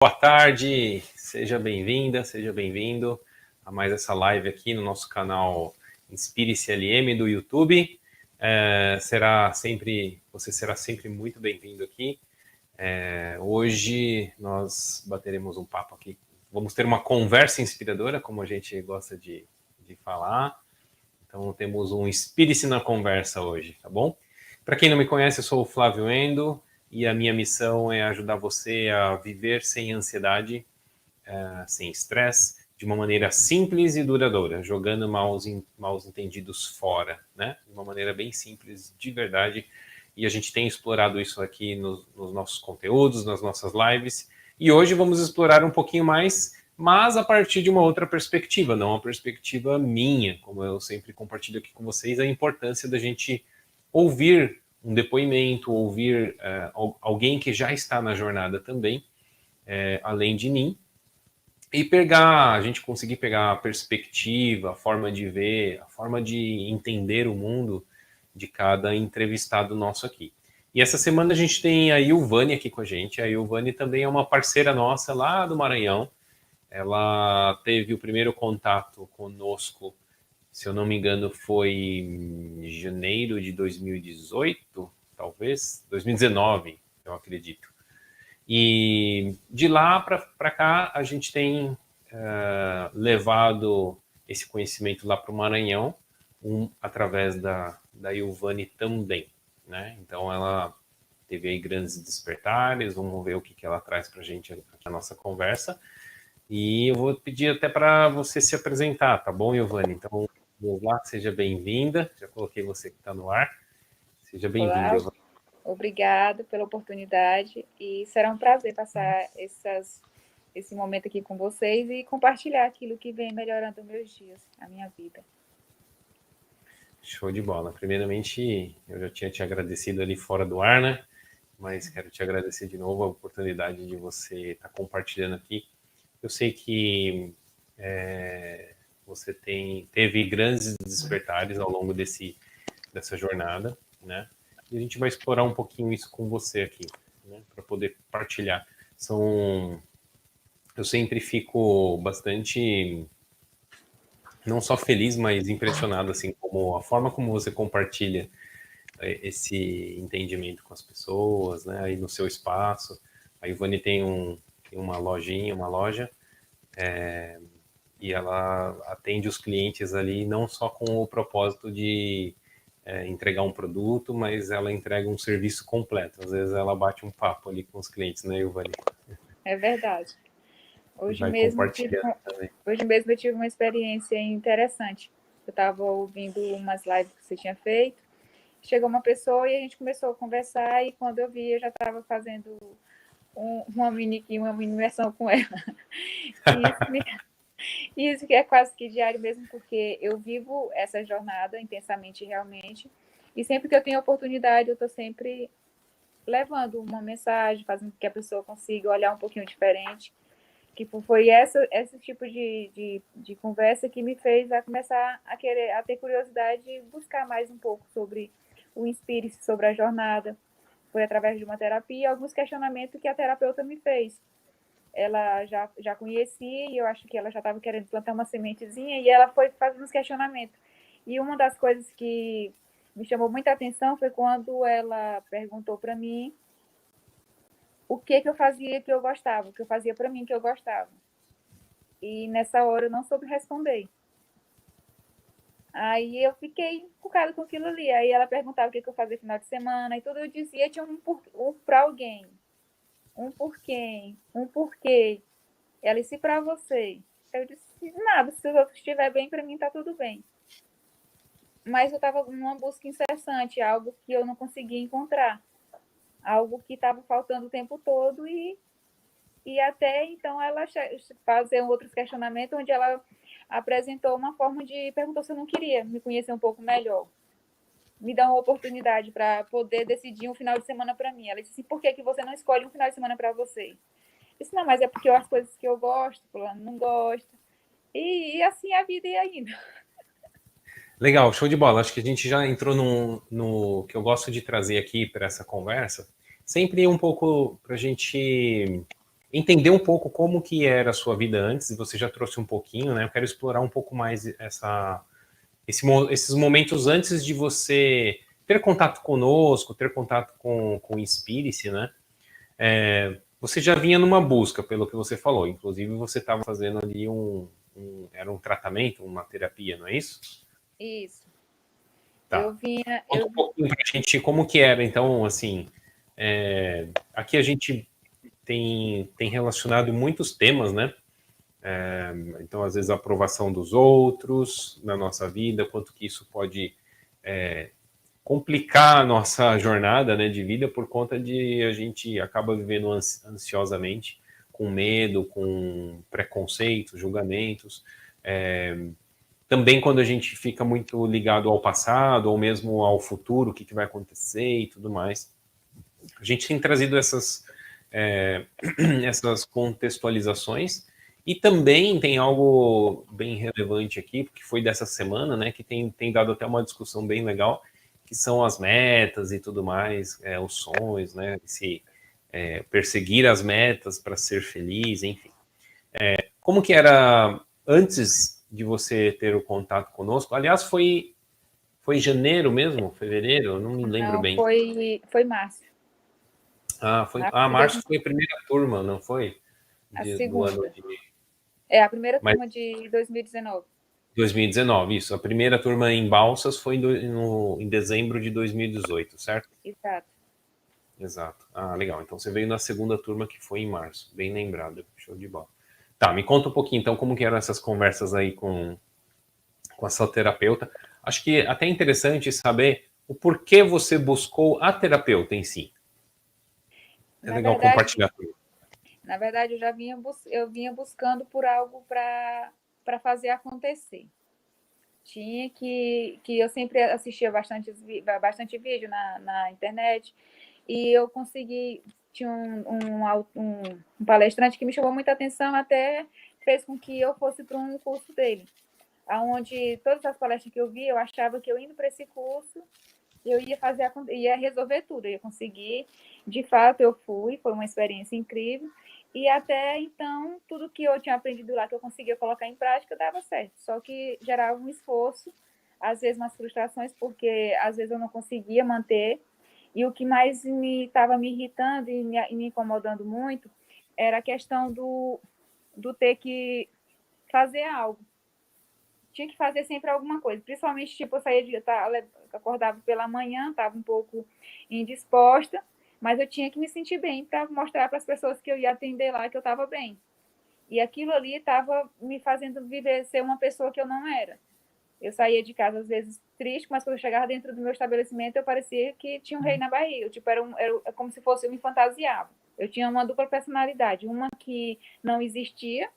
Boa tarde, seja bem-vinda, seja bem-vindo a mais essa live aqui no nosso canal Inspire-se LM do YouTube. Você será sempre muito bem-vindo aqui. Hoje nós bateremos um papo aqui, vamos ter uma conversa inspiradora, como a gente gosta de falar. Então temos um Inspire-se na conversa hoje, tá bom? Para quem não me conhece, eu sou o Flávio Endo, e a minha missão é ajudar você a viver sem ansiedade, sem estresse, de uma maneira simples e duradoura, jogando maus entendidos fora, né? De uma maneira bem simples, de verdade. E a gente tem explorado isso aqui nos nossos conteúdos, nas nossas lives. E hoje vamos explorar um pouquinho mais, mas a partir de uma outra perspectiva, não a perspectiva minha, como eu sempre compartilho aqui com vocês, a importância da gente ouvir um depoimento, ouvir alguém que já está na jornada também, além de mim, e a gente conseguir pegar a perspectiva, a forma de ver, a forma de entender o mundo de cada entrevistado nosso aqui. E essa semana a gente tem a Ilvane aqui com a gente. A Ilvane também é uma parceira nossa lá do Maranhão. Ela teve o primeiro contato conosco, se eu não me engano, foi em janeiro de 2018, talvez, 2019, eu acredito. E de lá para cá a gente tem levado esse conhecimento lá para o Maranhão, através da Ilvane também, né? Então ela teve aí grandes despertares, vamos ver o que ela traz para a gente aqui na nossa conversa. E eu vou pedir até para você se apresentar, tá bom, Ilvane? Então, vamos lá, seja bem-vinda. Já coloquei você que está no ar. Seja bem-vinda, Ilvane. Obrigada pela oportunidade e será um prazer passar esse momento aqui com vocês e compartilhar aquilo que vem melhorando meus dias, a minha vida. Show de bola. Primeiramente, eu já tinha te agradecido ali fora do ar, né? Mas quero te agradecer de novo a oportunidade de você estar compartilhando aqui. Eu sei que você teve grandes despertares ao longo dessa jornada, né? E a gente vai explorar um pouquinho isso com você aqui, né? Para poder partilhar. Eu sempre fico bastante, não só feliz, mas impressionado, assim, como a forma como você compartilha esse entendimento com as pessoas, né? Aí no seu espaço. A Ivone tem uma loja, e ela atende os clientes ali não só com o propósito de entregar um produto, mas ela entrega um serviço completo. Às vezes ela bate um papo ali com os clientes, né, Ivone? É verdade. Hoje Vai mesmo compartilhando também. eu tive uma experiência interessante. Eu estava ouvindo umas lives que você tinha feito. Chegou uma pessoa e a gente começou a conversar e quando eu vi, eu já estava fazendo uma mini imersão com ela. Isso que é quase que diário mesmo, porque eu vivo essa jornada intensamente realmente. E sempre que eu tenho oportunidade, eu estou sempre levando uma mensagem, fazendo com que a pessoa consiga olhar um pouquinho diferente. Que foi esse tipo de conversa que me fez a começar a ter curiosidade de buscar mais um pouco sobre o Inspire-se, sobre a jornada. Foi através de uma terapia e alguns questionamentos que a terapeuta me fez. Ela já conhecia e eu acho que ela já estava querendo plantar uma sementezinha e ela foi fazendo os questionamentos. E uma das coisas que me chamou muita atenção foi quando ela perguntou para mim o que eu fazia que eu gostava, o que eu fazia para mim que eu gostava. E nessa hora eu não soube responder. Aí eu fiquei encucada com aquilo ali. Aí ela perguntava o que eu fazia no final de semana e tudo eu dizia tinha um para alguém. Um por quem? Um porquê. Ela disse para você. Eu disse nada, se os outros estiver bem, para mim tá tudo bem. Mas eu estava numa busca incessante, algo que eu não conseguia encontrar. Algo que estava faltando o tempo todo e até então ela fazia outros questionamentos onde ela apresentou uma forma de perguntou se eu não queria me conhecer um pouco melhor, me dar uma oportunidade para poder decidir um final de semana para mim. Ela disse assim, por que você não escolhe um final de semana para você? Eu disse, não, mas é porque as coisas que eu gosto, fulano não gosta. E assim a vida ia indo. Legal, show de bola. Acho que a gente já entrou no que eu gosto de trazer aqui para essa conversa. Sempre um pouco para a gente entender um pouco como que era a sua vida antes, e você já trouxe um pouquinho, né? Eu quero explorar um pouco mais esses momentos antes de você ter contato conosco, ter contato com o Inspire-se, né? Você já vinha numa busca, pelo que você falou. Inclusive, você estava fazendo ali era um tratamento, uma terapia, não é isso? Isso. Tá. Conta um pouquinho pra gente como que era, então, assim, aqui a gente tem relacionado muitos temas, né? Então, às vezes, a aprovação dos outros na nossa vida, quanto que isso pode complicar a nossa jornada, né, de vida por conta de a gente acaba vivendo ansiosamente, com medo, com preconceitos, julgamentos. Também quando a gente fica muito ligado ao passado ou mesmo ao futuro, o que vai acontecer e tudo mais. A gente tem trazido essas contextualizações e também tem algo bem relevante aqui, porque foi dessa semana, né, que tem dado até uma discussão bem legal, que são as metas e tudo mais, os sonhos, né, perseguir as metas para ser feliz, enfim. Como que era antes de você ter o contato conosco? Aliás, foi em janeiro mesmo? Fevereiro? Eu não me lembro Não, bem. foi março. Março foi a primeira turma, não foi? A Do ano segunda. de. É a primeira Mas turma de 2019. 2019, isso. A primeira turma em Balsas foi em dezembro de 2018, certo? Exato. Exato. Ah, legal. Então você veio na segunda turma que foi em março. Bem lembrado. Show de bola. Tá, me conta um pouquinho então como que eram essas conversas aí com a sua terapeuta. Acho que até é interessante saber o porquê você buscou a terapeuta em si. É Na legal verdade, compartilhar comigo. na verdade eu vinha buscando por algo para fazer acontecer. Tinha que eu sempre assistia bastante vídeo na internet e eu consegui. Tinha um palestrante que me chamou muita atenção, até fez com que eu fosse para um curso dele, onde todas as palestras que eu vi, eu achava que eu indo para esse curso, eu ia resolver tudo, eu ia conseguir. De fato, eu fui, foi uma experiência incrível. E até então, tudo que eu tinha aprendido lá, que eu conseguia colocar em prática, dava certo. Só que gerava um esforço, às vezes umas frustrações, porque às vezes eu não conseguia manter. E o que mais estava me irritando e me incomodando muito era a questão do ter que fazer algo. Tinha que fazer sempre alguma coisa, principalmente, tipo, eu saía acordava pela manhã, estava um pouco indisposta, mas eu tinha que me sentir bem para mostrar para as pessoas que eu ia atender lá que eu estava bem. E aquilo ali estava me fazendo viver, ser uma pessoa que eu não era. Eu saía de casa, às vezes, triste, mas quando eu chegava dentro do meu estabelecimento, eu parecia que tinha um rei na barriga. Tipo, era como se fosse, eu me fantasiava. Eu tinha uma dupla personalidade. Uma que não existia,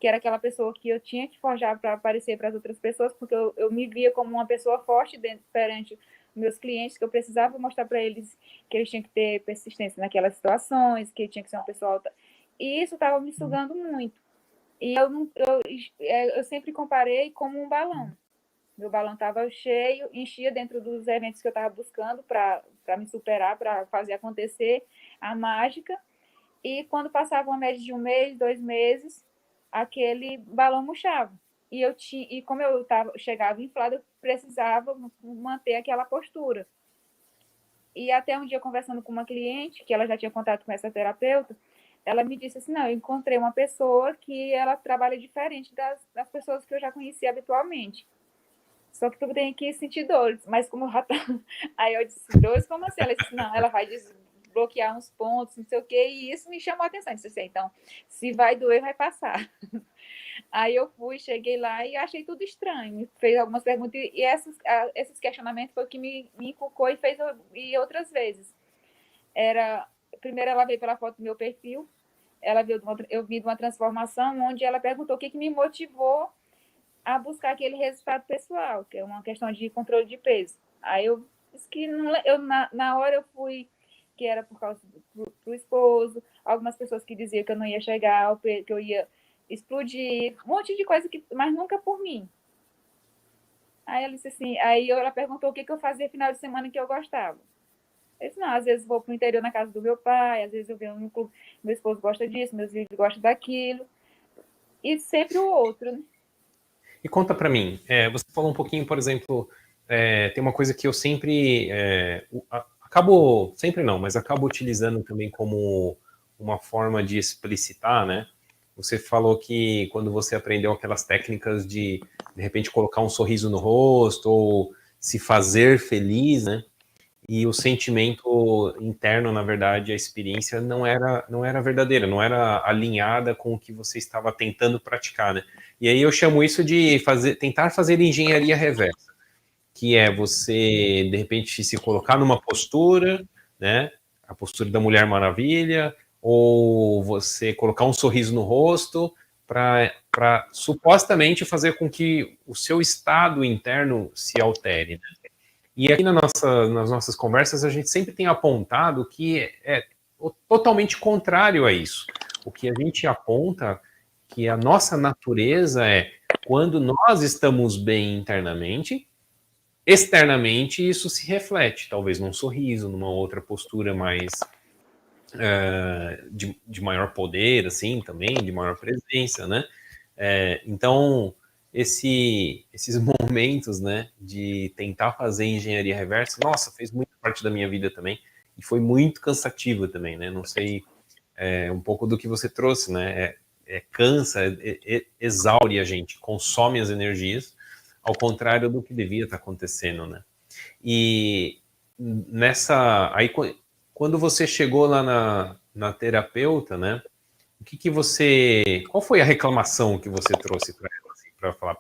que era aquela pessoa que eu tinha que forjar para aparecer para as outras pessoas, porque eu me via como uma pessoa forte perante meus clientes, que eu precisava mostrar para eles que eles tinham que ter persistência naquelas situações, que tinha que ser uma pessoa alta. E isso estava me sugando muito. E eu sempre comparei como um balão. Meu balão estava cheio, enchia dentro dos eventos que eu estava buscando para me superar, para fazer acontecer a mágica. E quando passava uma média de 1 mês, 2 meses, aquele balão murchava. E como chegava inflada, eu precisava manter aquela postura. E até um dia, conversando com uma cliente, que ela já tinha contato com essa terapeuta, ela me disse assim: não, eu encontrei uma pessoa que ela trabalha diferente das pessoas que eu já conhecia habitualmente. Só que tu tem que sentir dores. Mas como eu já tá... Aí eu disse: dores como assim? Ela disse: não, ela vai desbloquear uns pontos, não sei o quê. E isso me chamou a atenção. Eu disse assim: então, se vai doer, vai passar. Aí eu fui, cheguei lá e achei tudo estranho. Fez algumas perguntas e esses questionamentos foi o que me inculcou e fez e outras vezes. Primeiro ela veio pela foto do meu perfil, eu vi de uma transformação onde ela perguntou o que me motivou a buscar aquele resultado pessoal, que é uma questão de controle de peso. Aí eu disse que na hora eu fui que era por causa do esposo, algumas pessoas que diziam que eu não ia chegar, que eu ia explodir, um monte de coisa, mas nunca por mim. Aí ela disse assim, ela perguntou o que eu fazia final de semana que eu gostava. Eu disse, não, às vezes vou para o interior na casa do meu pai, às vezes eu venho no clube, meu esposo gosta disso, meus filhos gostam daquilo. E sempre o outro, né? E conta para mim, você falou um pouquinho, por exemplo, tem uma coisa que eu sempre acabo, sempre não, mas acabo utilizando também como uma forma de explicitar, né? Você falou que quando você aprendeu aquelas técnicas de repente, colocar um sorriso no rosto ou se fazer feliz, né? E o sentimento interno, na verdade, a experiência não era verdadeira, não era alinhada com o que você estava tentando praticar, né? E aí eu chamo isso de tentar fazer engenharia reversa, que é você, de repente, se colocar numa postura, né? A postura da Mulher Maravilha, ou você colocar um sorriso no rosto para supostamente fazer com que o seu estado interno se altere, né? E aqui nas nossas conversas a gente sempre tem apontado que é totalmente contrário a isso. O que a gente aponta que a nossa natureza é quando nós estamos bem internamente, externamente isso se reflete, talvez num sorriso, numa outra postura mais de maior poder, assim, também, de maior presença, né? Então, esses momentos, né, de tentar fazer engenharia reversa, nossa, fez muita parte da minha vida também, e foi muito cansativo também, né? Não sei, um pouco do que você trouxe, né? Cansa, exaure a gente, consome as energias, ao contrário do que devia estar acontecendo, né? E aí quando você chegou lá na terapeuta, né? Qual foi a reclamação que você trouxe para ela, assim, para falar?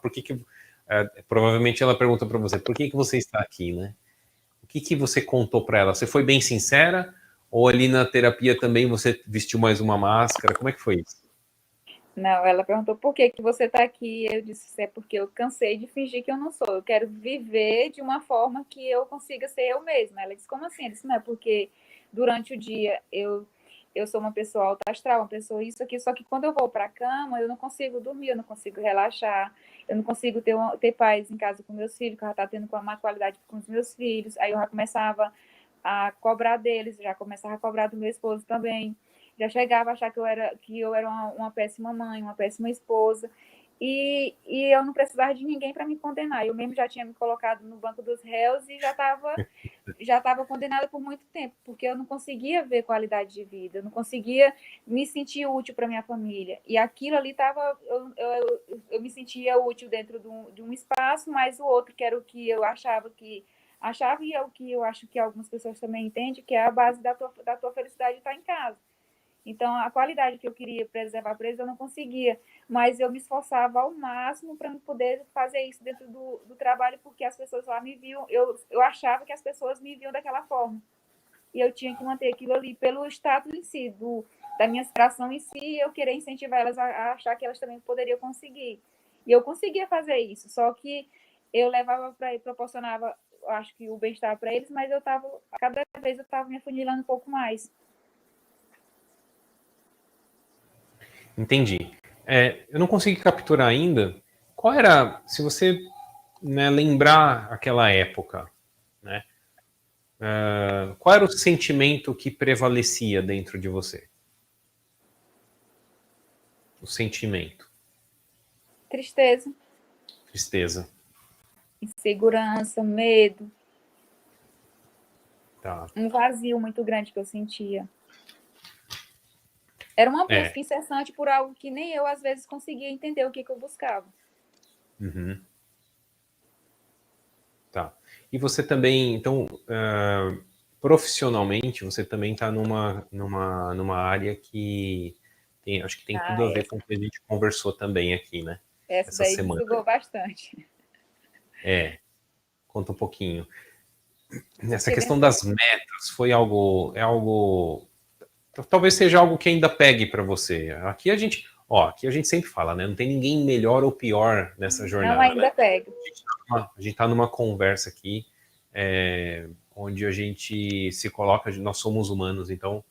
Provavelmente ela perguntou para você, por que você está aqui, né? O que você contou para ela? Você foi bem sincera? Ou ali na terapia também você vestiu mais uma máscara? Como é que foi isso? Não, ela perguntou por que que você está aqui. Eu disse, é porque eu cansei de fingir que eu não sou. Eu quero viver de uma forma que eu consiga ser eu mesma. Ela disse, como assim? Eu disse, não é porque durante o dia eu sou uma pessoa alta astral, uma pessoa isso aqui, só que quando eu vou para a cama, eu não consigo dormir, eu não consigo relaxar, eu não consigo ter paz em casa com meus filhos, que eu já estava tendo uma má qualidade com os meus filhos. Aí eu já começava a cobrar deles, já começava a cobrar do meu esposo também. Já chegava a achar que eu era uma péssima mãe, uma péssima esposa. E eu não precisava de ninguém para me condenar. Eu mesmo já tinha me colocado no banco dos réus e já estava condenada por muito tempo, porque eu não conseguia ver qualidade de vida, eu não conseguia me sentir útil para minha família. E aquilo ali estava. Eu me sentia útil dentro de um espaço, mas o outro, que era o que eu achava e é o que eu acho que algumas pessoas também entendem, que é a base da tua felicidade estar em casa. Então, a qualidade que eu queria preservar para eles, eu não conseguia. Mas eu me esforçava ao máximo para poder fazer isso dentro do trabalho, porque as pessoas lá me viam, eu achava que as pessoas me viam daquela forma. E eu tinha que manter aquilo ali pelo status em si, da minha aspiração em si, eu querer incentivar elas a achar que elas também poderiam conseguir. E eu conseguia fazer isso, só que eu levava para e proporcionava, acho que o bem-estar para eles, mas cada vez eu estava me afunilando um pouco mais. Entendi. Eu não consegui capturar ainda qual era, se você, né, lembrar aquela época, né? Qual era o sentimento que prevalecia dentro de você? O sentimento. Tristeza, Tristeza. insegurança, medo, Tá. um vazio muito grande que eu sentia. Era uma É. busca incessante por algo que nem eu, às vezes, conseguia entender o que eu buscava. Uhum. Tá. E você também, então, profissionalmente, você também está numa área que acho que tem tudo Ah, a ver com o que a gente conversou também aqui, né? essa Essa daí me semana. sugou bastante. Conta um pouquinho. Essa Porque questão dentro das metas foi algo, talvez seja algo que ainda pegue para você. Aqui a gente sempre fala, né? Não tem ninguém melhor ou pior nessa não jornada, né? ainda pego. A gente está numa conversa aqui, onde a gente se coloca, nós somos humanos, então,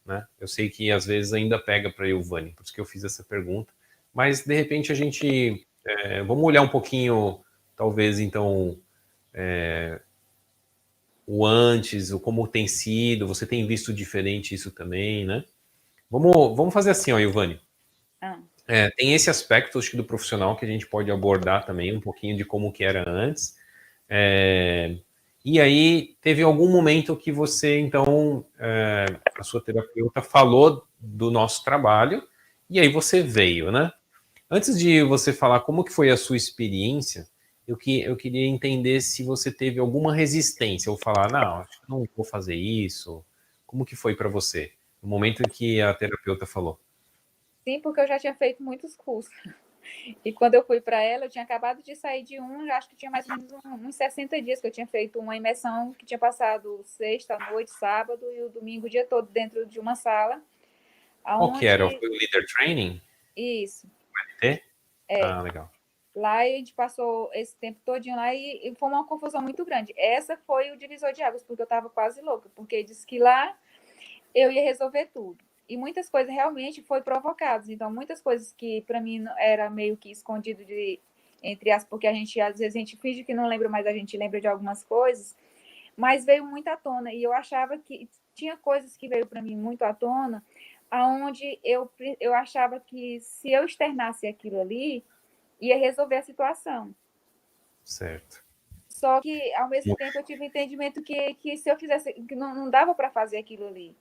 né? Eu sei que às vezes ainda pega para eu, Vani, por isso que eu fiz essa pergunta. Mas de repente a gente, vamos olhar um pouquinho, talvez então o antes, o como tem sido, você tem visto diferente isso também, né? Vamos fazer assim, ó, Ilvane. Ah, Tem esse aspecto, acho que, do profissional que a gente pode abordar também, um pouquinho de como que era antes. E aí, teve algum momento que você, então, a sua terapeuta falou do nosso trabalho, e aí você veio, né? Antes de você falar como que foi a sua experiência, eu queria entender se você teve alguma resistência, ou falar, não, acho que não vou fazer isso. Como que foi para você, no momento em que a terapeuta falou? sim, porque eu já tinha feito muitos cursos. E quando eu fui para ela, eu tinha acabado de sair de um, já acho que tinha mais ou menos uns 60 dias que eu tinha feito uma imersão que tinha passado sexta à noite, sábado e o domingo o dia todo dentro de uma sala, Qual que era? aonde Foi o Leader Training? isso, T? é, Ah, legal. lá a gente passou esse tempo todinho lá e foi uma confusão muito grande. Essa foi o divisor de águas, porque eu estava quase louca, porque disse que lá eu ia resolver tudo. E muitas coisas realmente foi provocadas. Então, muitas coisas que para mim era meio que escondido de entre as, porque a gente às vezes a gente finge que não lembra, mas a gente lembra de algumas coisas, mas veio muito à tona e eu achava que tinha coisas que veio para mim muito à tona, aonde eu achava que se eu externasse aquilo ali, ia resolver a situação. Certo. Só que, ao mesmo tempo, eu tive o entendimento que se eu fizesse, que não dava para fazer aquilo ali.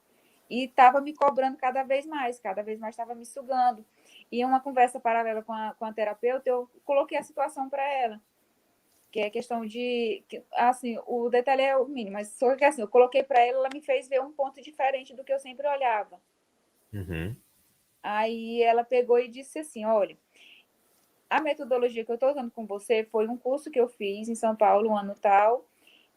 E estava me cobrando cada vez mais estava me sugando. E em uma conversa paralela com a terapeuta, eu coloquei a situação para ela, que é questão de, assim, o detalhe é o mínimo, mas só que assim, eu coloquei para ela, ela me fez ver um ponto diferente do que eu sempre olhava. Uhum. Aí ela pegou e disse assim, olha, a metodologia que eu estou usando com você foi um curso que eu fiz em São Paulo, um ano tal,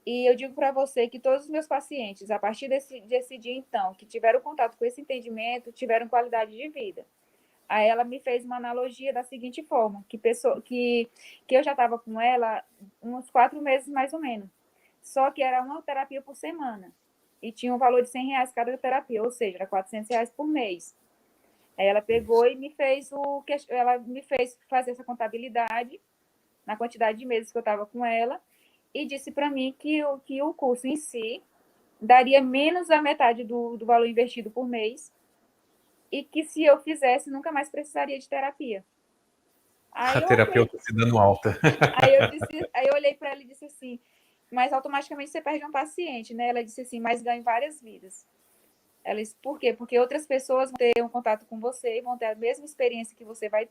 e eu digo para você que todos os meus pacientes, a partir desse dia, então, que tiveram contato com esse entendimento, tiveram qualidade de vida. Aí ela me fez uma analogia da seguinte forma, que eu já estava com ela uns 4 meses mais ou menos. Só que era uma terapia por semana. E tinha um valor de R$ 100 cada terapia, ou seja, era R$ 400 por mês. Aí ela pegou Isso. e ela me fez fazer essa contabilidade na quantidade de meses que eu estava com ela e disse para mim que o curso em si daria menos da metade do valor investido por mês e que se eu fizesse, nunca mais precisaria de terapia. A Aí eu olhei, terapeuta se dando alta. aí eu olhei para ela e disse assim, mas automaticamente você perde um paciente, né? Ela disse assim, mas ganha várias vidas. Ela disse, por quê? Porque outras pessoas vão ter um contato com você, vão ter a mesma experiência que você vai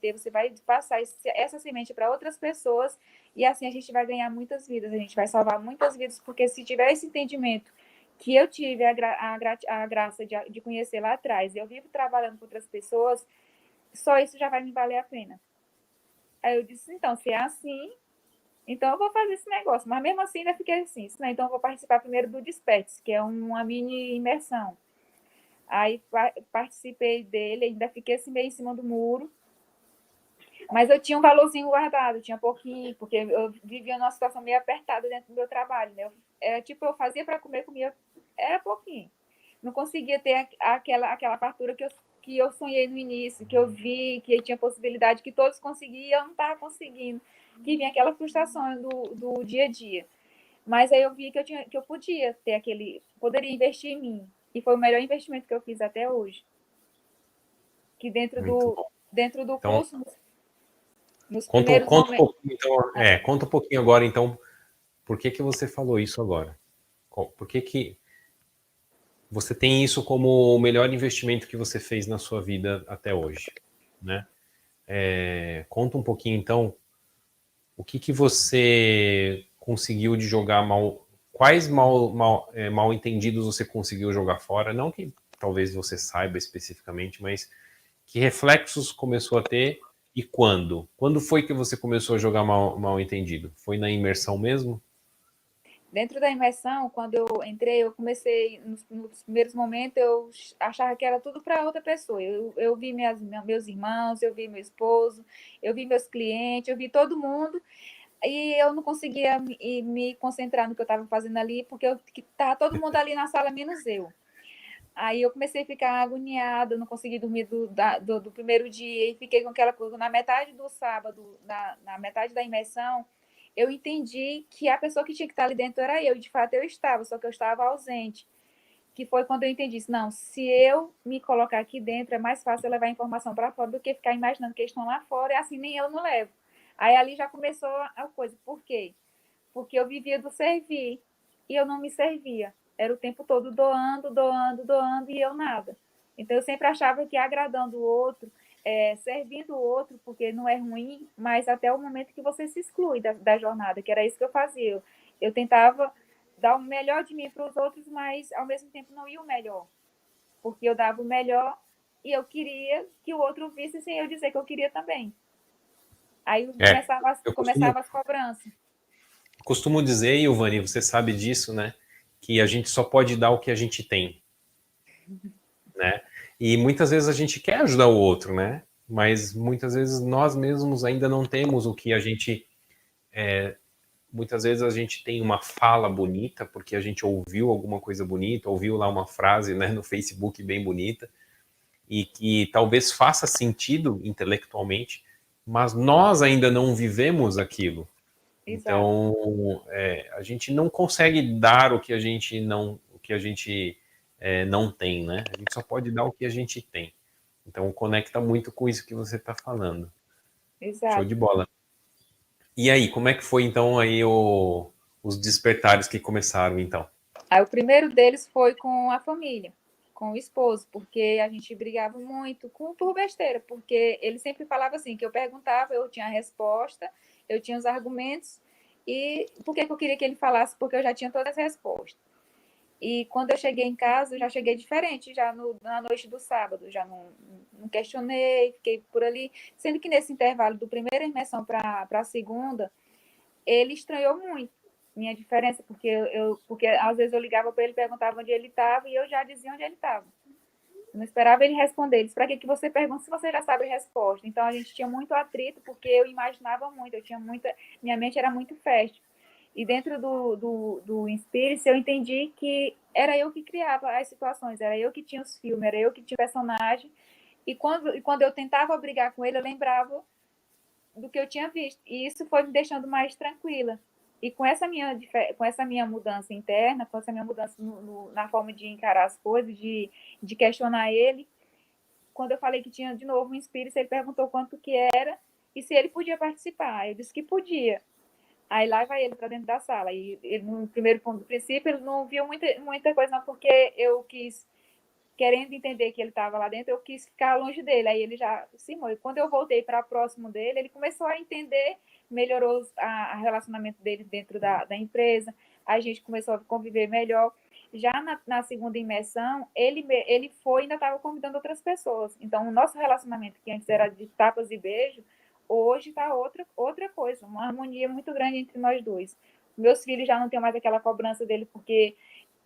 passar essa semente para outras pessoas, e assim a gente vai ganhar muitas vidas, a gente vai salvar muitas vidas, porque se tiver esse entendimento que eu tive a graça de conhecer lá atrás, e eu vivo trabalhando com outras pessoas, só isso já vai me valer a pena. Aí eu disse, então, se é assim, então eu vou fazer esse negócio. Mas mesmo assim, ainda fiquei assim, né? Então eu vou participar primeiro do Despertes, que é uma mini imersão. Aí participei dele, ainda fiquei assim meio em cima do muro. Mas eu tinha um valorzinho guardado, tinha pouquinho, porque eu vivia numa situação meio apertada dentro do meu trabalho, né? Era tipo, eu fazia para comer, comia, era pouquinho. Não conseguia ter aquela fartura que eu sonhei no início, que eu vi, que tinha possibilidade, que todos conseguiam, eu não estava conseguindo. Que vinha aquela frustração do dia a dia. Mas aí eu vi que eu podia ter poderia investir em mim. E foi o melhor investimento que eu fiz até hoje. Que Muito bom. dentro do Então, curso, nos primeiros conta um momentos. pouquinho, então, conta um pouquinho agora, então, por que que você falou isso agora? Por que que você tem isso como o melhor investimento que você fez na sua vida até hoje, né? Conta um pouquinho, então, o que que você conseguiu de jogar mal, quais mal entendidos você conseguiu jogar fora? Não que talvez você saiba especificamente, mas que reflexos começou a ter e quando? Quando foi que você começou a jogar mal entendido? Foi na imersão mesmo? Dentro da imersão, quando eu entrei, eu comecei, nos primeiros momentos, eu achava que era tudo para outra pessoa. Eu vi meus irmãos, eu vi meu esposo, eu vi meus clientes, eu vi todo mundo, e eu não conseguia me concentrar no que eu estava fazendo ali, porque estava todo mundo ali na sala, menos eu. Aí eu comecei a ficar agoniada, não consegui dormir do primeiro dia, e fiquei com aquela coisa. Na metade do sábado, na metade da imersão, eu entendi que a pessoa que tinha que estar ali dentro era eu, e de fato eu estava, só que eu estava ausente. Que foi quando eu entendi isso. Não, se eu me colocar aqui dentro, é mais fácil eu levar a informação para fora do que ficar imaginando que eles estão lá fora, e assim nem eu não levo. Aí ali já começou a coisa. Por quê? Porque eu vivia do servir e eu não me servia. Era o tempo todo doando, doando, doando e eu nada. Então eu sempre achava que agradando o outro, servindo o outro, porque não é ruim, mas até o momento que você se exclui da jornada, que era isso que eu fazia. Eu tentava dar o melhor de mim para os outros, mas ao mesmo tempo não ia o melhor, porque eu dava o melhor e eu queria que o outro visse sem eu dizer que eu queria também. Aí Eu começava as cobranças. costumo dizer, Ilvani, você sabe disso, né? Que a gente só pode dar o que a gente tem, né? E muitas vezes a gente quer ajudar o outro, né? Mas muitas vezes nós mesmos ainda não temos o que a gente. Muitas vezes a gente tem uma fala bonita, porque a gente ouviu alguma coisa bonita, ouviu lá uma frase, né, no Facebook bem bonita, e que talvez faça sentido intelectualmente, mas nós ainda não vivemos aquilo. Exato. Então, a gente não consegue dar o que a gente não tem, né? A gente só pode dar o que a gente tem. Então, conecta muito com isso que você está falando. Show Exato. de bola. E aí, como é que foi então aí os despertares que começaram então? Aí o primeiro deles foi com a família, com o esposo, porque a gente brigava muito por besteira, porque ele sempre falava assim, que eu perguntava, eu tinha a resposta, eu tinha os argumentos, e por que eu queria que ele falasse? Porque eu já tinha todas as respostas. E quando eu cheguei em casa, eu já cheguei diferente, já na noite do sábado, já não questionei, fiquei por ali, sendo que nesse intervalo do primeira imersão para a segunda, ele estranhou muito minha diferença, porque às vezes eu ligava para ele, perguntava onde ele estava e eu já dizia onde ele estava. Eu não esperava ele responder. Ele disse, para que você pergunta se você já sabe a resposta? Então a gente tinha muito atrito, porque eu imaginava muito, minha mente era muito fértil. E dentro do Inspire eu entendi que era eu que criava as situações, era eu que tinha os filmes, era eu que tinha o personagem. E quando eu tentava brigar com ele, eu lembrava do que eu tinha visto. E isso foi me deixando mais tranquila. E com essa minha mudança interna, com essa minha mudança na forma de encarar as coisas, de questionar ele, quando eu falei que tinha de novo um espírito, ele perguntou quanto que era e se ele podia participar. Eu disse que podia. Aí lá vai ele para dentro da sala. E ele, no primeiro ponto do princípio, ele não viu muita coisa, não, porque eu quis, querendo entender que ele estava lá dentro, eu quis ficar longe dele. Aí ele já se foi. Quando eu voltei para próximo dele, ele começou a entender, melhorou a relacionamento dele dentro da empresa, a gente começou a conviver melhor. Já na segunda imersão, ele foi e ainda estava convidando outras pessoas. Então, o nosso relacionamento, que antes era de tapas e beijos, hoje está outra coisa, uma harmonia muito grande entre nós dois. Meus filhos já não têm mais aquela cobrança dele, porque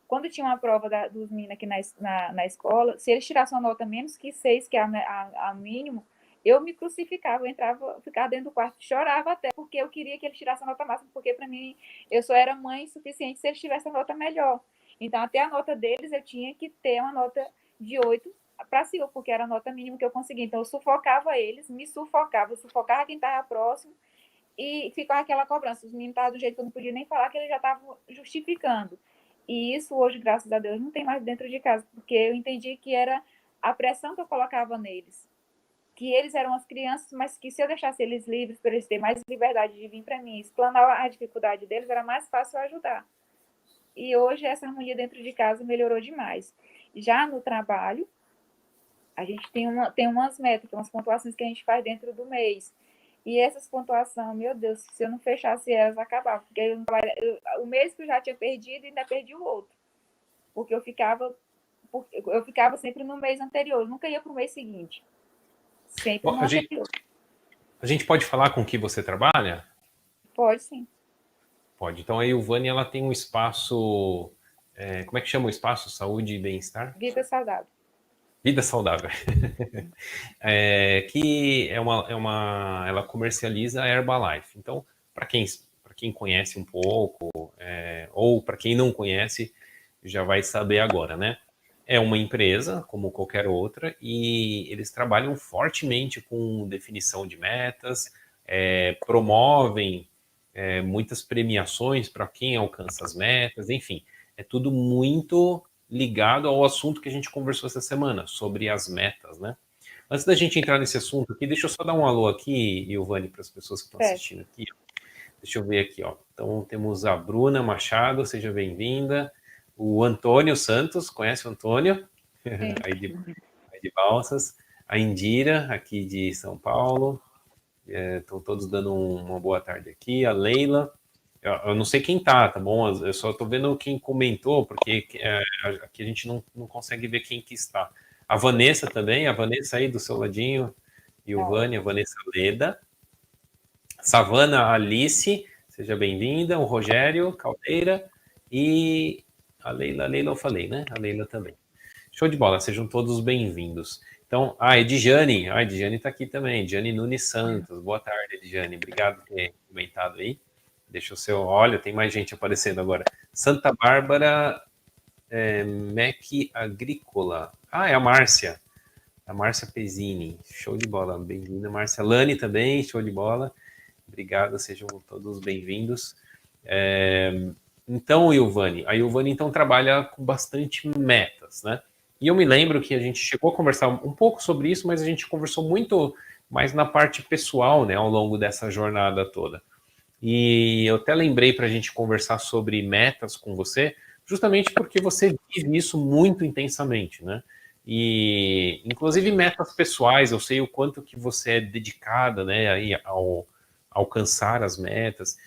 quando tinha uma prova dos meninos aqui na escola, se eles tirassem uma nota menos que 6, que é a mínimo, eu me crucificava, eu entrava, ficava dentro do quarto, chorava até, porque eu queria que eles tirassem a nota máxima, porque para mim, eu só era mãe suficiente se eles tivessem a nota melhor. Então, até a nota deles, eu tinha que ter uma nota de 8 para cima, porque era a nota mínima que eu conseguia. Então, eu sufocava eles, me sufocava, eu sufocava quem estava próximo, e ficava aquela cobrança. Os meninos estavam do jeito que eu não podia nem falar, que eles já estavam justificando. E isso hoje, graças a Deus, não tem mais dentro de casa, porque eu entendi que era a pressão que eu colocava neles. Que eles eram as crianças, mas que se eu deixasse eles livres, para eles terem mais liberdade de vir para mim, explanar a dificuldade deles, era mais fácil eu ajudar. E hoje essa harmonia dentro de casa melhorou demais. Já no trabalho, a gente tem umas métricas, umas pontuações que a gente faz dentro do mês. E essas pontuações, meu Deus, se eu não fechasse elas, acabava. Porque o mês que eu já tinha perdido, ainda perdi o outro. Porque eu ficava sempre no mês anterior, eu nunca ia para o mês seguinte. Sempre Bom, no anterior. a gente pode falar com que você trabalha? Pode sim. Pode. Então a Ilvani ela tem um espaço, como é que chama o espaço? Saúde e bem-estar? Vida saudável. Vida saudável. Que ela comercializa a Herbalife. Então, para quem conhece um pouco, ou para quem não conhece, já vai saber agora, né? É uma empresa, como qualquer outra, e eles trabalham fortemente com definição de metas, promovem muitas premiações para quem alcança as metas, enfim, é tudo muito ligado ao assunto que a gente conversou essa semana, sobre as metas, né? Antes da gente entrar nesse assunto aqui, deixa eu só dar um alô aqui, Ilvane, para as pessoas que estão assistindo aqui. Deixa eu ver aqui, ó. Então temos a Bruna Machado, seja bem-vinda. O Antônio Santos, conhece o Antônio? aí de Balsas. A Indira, aqui de São Paulo. Estão todos dando uma boa tarde aqui. A Leila. Eu não sei quem tá bom? Eu só tô vendo quem comentou, porque aqui a gente não consegue ver quem que está. A Vanessa também, a Vanessa aí do seu ladinho. Ilvane, a Vanessa Leda. Savana Alice, seja bem-vinda. O Rogério Caldeira e a Leila eu falei, né? A Leila também. Show de bola, sejam todos bem-vindos. Então, Edjane, a Edjane está aqui também, Edjane Nunes Santos. Boa tarde, Edjane, obrigado por ter comentado aí. Deixa o seu, olha, tem mais gente aparecendo agora. Santa Bárbara MEC Agrícola. É a Márcia Pezzini, show de bola, bem-vinda, Márcia. Lani também, show de bola. Obrigado, sejam todos bem-vindos. Então, a Ilvane então trabalha com bastante metas, né? E eu me lembro que a gente chegou a conversar um pouco sobre isso, mas a gente conversou muito mais na parte pessoal, né, ao longo dessa jornada toda. E eu até lembrei para a gente conversar sobre metas com você, justamente porque você vive isso muito intensamente, né? E, inclusive, metas pessoais, eu sei o quanto que você é dedicada, né, aí ao alcançar as metas.